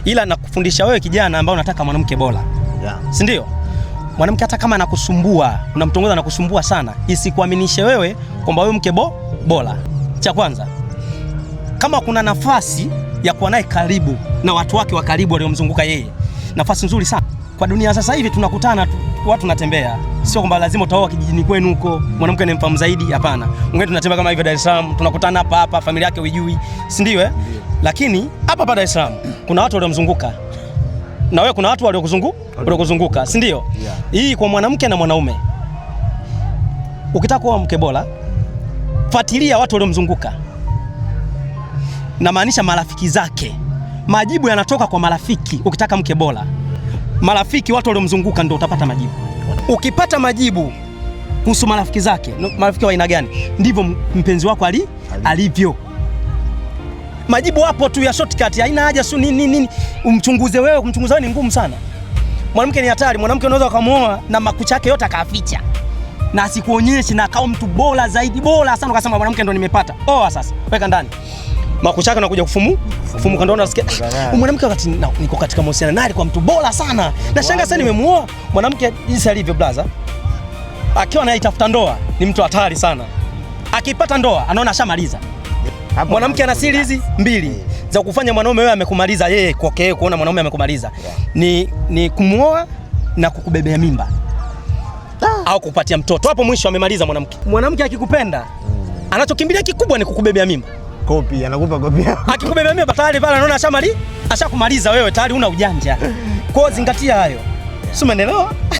ila nakufundisha wewe kijana ambao unataka mwanamke bora. Si ndio? Mwanamke hata kama anakusumbua, unamtongoza na kusumbua sana, isikuaminishe wewe kwamba wewe mke bora. Cha kwanza, kama kuna nafasi ya kuwa naye karibu na watu wake wa karibu waliomzunguka yeye, nafasi nzuri sana. Kwa dunia sasa hivi tunakutana watu tunatembea. Sio kwamba lazima utaoa kijijini kwenu huko, mwanamke anayemfahamu zaidi, hapana. Mwingine tunatembea kama hivi Dar es Salaam, tunakutana hapa, familia yake hujui, si ndio eh? Lakini hapa Dar es Salaam kuna watu waliomzunguka. Na wewe kuna watu waliokuzunguka, si ndio? Hii kwa mwanamke na mwanaume. Ukitaka kuwa mke bora, fuatilia watu waliomzunguka. Na maanisha marafiki zake. Majibu yanatoka kwa marafiki. Ukitaka mke bora, marafiki, watu waliomzunguka ndio utapata majibu. Ukipata majibu kuhusu marafiki zake, marafiki wa aina gani, ndivyo mpenzi wako alivyo. Majibu hapo tu ya shortcut, haina haja su nini umchunguze wewe. Kumchunguza wewe ni ngumu sana. Mwanamke ni hatari. Mwanamke unaweza kumuoa na makucha yake yote akaficha na asikuonyeshe, na akao mtu bora zaidi, bora sana, ukasema mwanamke ndo nimepata. Sasa weka ndani makucha yake, unakuja kufumuka, ndio unasikia mwanamke wakati niko katika mahusiano naye kwa mtu bora sana, na shanga sana nimemuoa. Mwanamke jinsi alivyo blaza, akiwa anaitafuta ndoa ni mtu hatari sana. Akipata ndoa anaona ashamaliza. Mwanamke ana siri hizi mbili za kufanya mwanaume wewe amekumaliza yeye, kwake kuona mwanaume amekumaliza, ni kumuoa na kukubebea mimba au kupatia mtoto. Hapo mwisho amemaliza mwanamke. Mwanamke akikupenda anachokimbilia kikubwa ni kukubebea mimba. Kopi, anakupa kopi. Akikubebea mimba tayari pale anaona ashakumaliza wewe, tayari una ujanja. Kwa hiyo zingatia hayo. Si umeelewa?